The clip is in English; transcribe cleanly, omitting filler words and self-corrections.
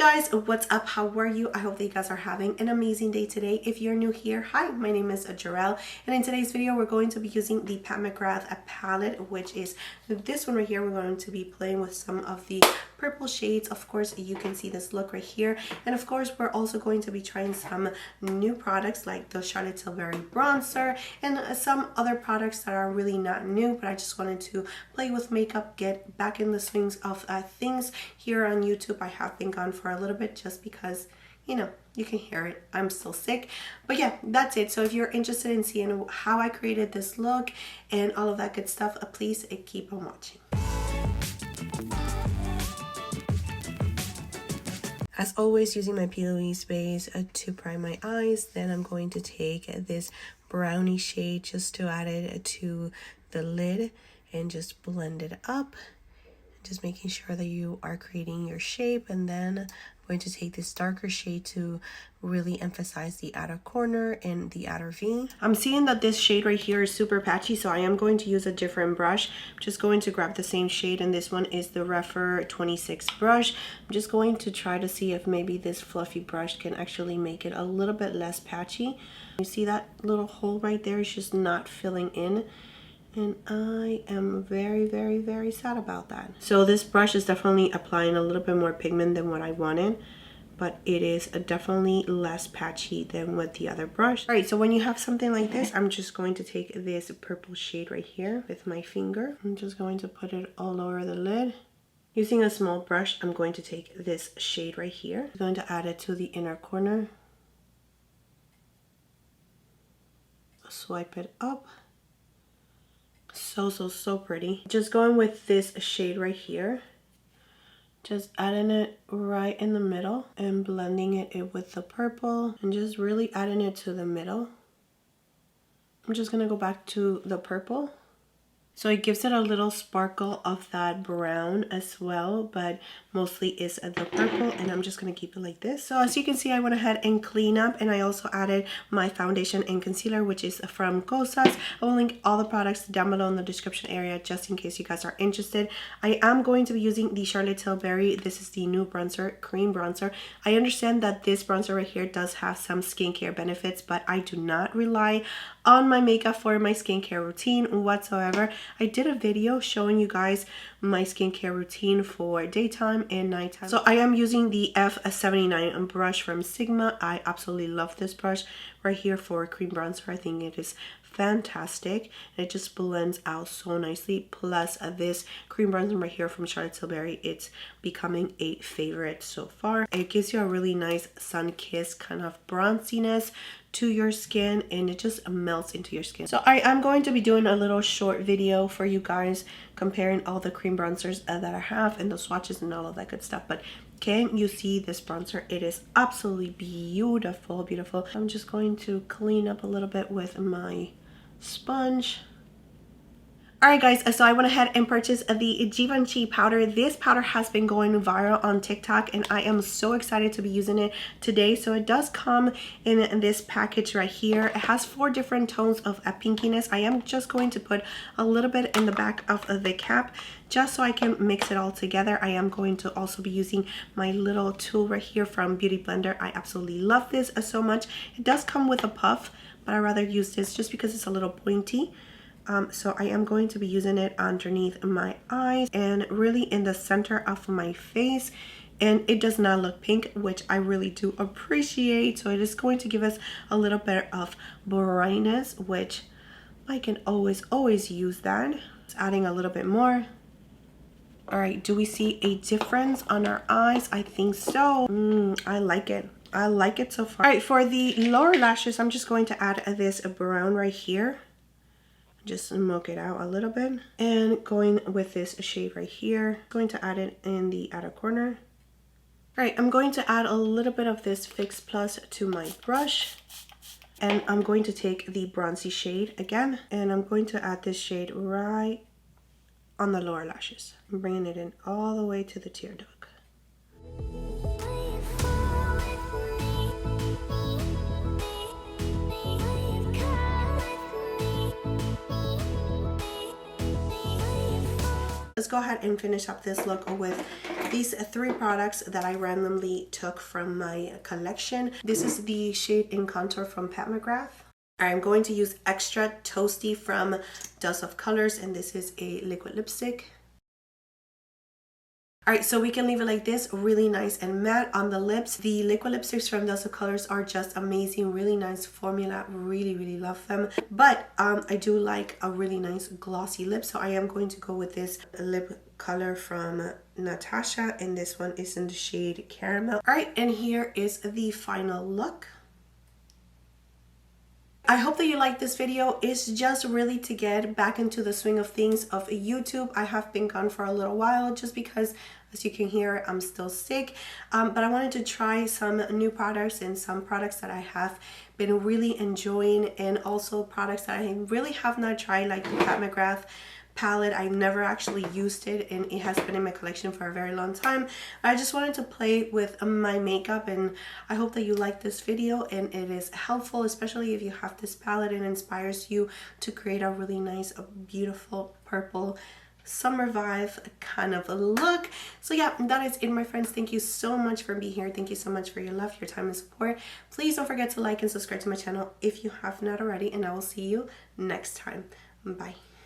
guys, what's up? How are you? I hope that you guys are having an amazing day today. If you're new here, hi, my name is Jarrell, and in today's video we're going to be using the Pat McGrath palette, which is this one right here. We're going to be playing with some of the purple shades. Of course, you can see this look right here, and of course we're also going to be trying some new products like the Charlotte Tilbury bronzer and some other products that are really not new, but I just wanted to play with makeup, get back in the swings of things. Here on YouTube I have been gone for a little bit just because, you know, you can hear it, I'm still sick. But yeah, that's it. So if you're interested in seeing how I created this look and all of that good stuff, please keep on watching. As always, using my P. Louise base to prime my eyes, then I'm going to take this brownie shade just to add it to the lid and just blend it up. Just making sure that you are creating your shape, and then I'm going to take this darker shade to really emphasize the outer corner and the outer V. I'm seeing that this shade right here is super patchy, so I am going to use a different brush. I'm just going to grab the same shade, and this one is the Refer 26 brush. I'm just going to try to see if maybe this fluffy brush can actually make it a little bit less patchy. You see that little hole right there is just not filling in. And I am very sad about that. So this brush is definitely applying a little bit more pigment than what I wanted, but it is definitely less patchy than with the other brush. All right, so when you have something like this, I'm just going to take this purple shade right here with my finger. I'm just going to put it all over the lid. Using a small brush, I'm going to take this shade right here. I'm going to add it to the inner corner. Swipe it up. So pretty. Just going with this shade right here, just adding it right in the middle and blending it with the purple and just really adding it to the middle. I'm just gonna go back to the purple. So it gives it a little sparkle of that brown as well, but mostly is the purple, and I'm just going to keep it like this. So as you can see, I went ahead and clean up, and I also added my foundation and concealer, which is from Cosas. I will link all the products down below in the description area just in case you guys are interested. I am going to be using the Charlotte Tilbury. This is the new bronzer, cream bronzer. I understand that this bronzer right here does have some skincare benefits, but I do not rely on my makeup for my skincare routine whatsoever. I did a video showing you guys my skincare routine for daytime and nighttime. So I am using the F79 brush from Sigma. I absolutely love this brush right here for cream bronzer. I think it is fantastic. It just blends out so nicely. Plus this cream bronzer right here from Charlotte Tilbury, it's becoming a favorite so far. It gives you a really nice sun-kissed kind of bronziness to your skin, and it just melts into your skin. So I am going to be doing a little short video for you guys comparing all the cream bronzers that I have and the swatches and all of that good stuff. But can you see this bronzer? It is absolutely beautiful. I'm just going to clean up a little bit with my sponge. Alright guys, so I went ahead and purchased the Givenchy powder. This powder has been going viral on TikTok, and I am so excited to be using it today. So it does come in this package right here. It has 4 different tones of pinkiness. I am just going to put a little bit in the back of the cap just so I can mix it all together. I am going to also be using my little tool right here from Beauty Blender. I absolutely love this so much. It does come with a puff, but I rather use this just because it's a little pointy. So I am going to be using it underneath my eyes and really in the center of my face, and it does not look pink, which I really do appreciate. So it is going to give us a little bit of brightness, which I can always use that. Just adding a little bit more. All right, do we see a difference on our eyes? I think so. I like it. I like it so far. All right, for the lower lashes, I'm just going to add this brown right here. Just smoke it out a little bit, and going with this shade right here, going to add it in the outer corner. All right, I'm going to add a little bit of this Fix Plus to my brush, and I'm going to take the bronzy shade again, and I'm going to add this shade right on the lower lashes. I'm bringing it in all the way to the tear duct. Let's go ahead and finish up this look with these 3 products that I randomly took from my collection. This is the shade in Contour from Pat McGrath. I'm going to use Extra Toasty from Dust of Colors, and this is a liquid lipstick. Alright, so we can leave it like this, really nice and matte on the lips. The liquid lipsticks from Dust of Colors are just amazing, really nice formula, really love them. But I do like a really nice glossy lip, so I am going to go with this lip color from Natasha, and this one is in the shade Caramel. Alright, and here is the final look. I hope that you like this video. It's just really to get back into the swing of things of YouTube. I have been gone for a little while just because, as you can hear, I'm still sick. But I wanted to try some new products and some products that I have been really enjoying, and also products that I really have not tried, like the Pat McGrath palette. I've never actually used it, and it has been in my collection for a very long time. I just wanted to play with my makeup, and I hope that you like this video and it is helpful, especially if you have this palette and inspires you to create a really nice, beautiful purple summer vibe kind of a look. So yeah, that is it, my friends. Thank you so much for being here. Thank you so much for your love, your time, and support. Please don't forget to like and subscribe to my channel if you have not already, and I will see you next time. Bye.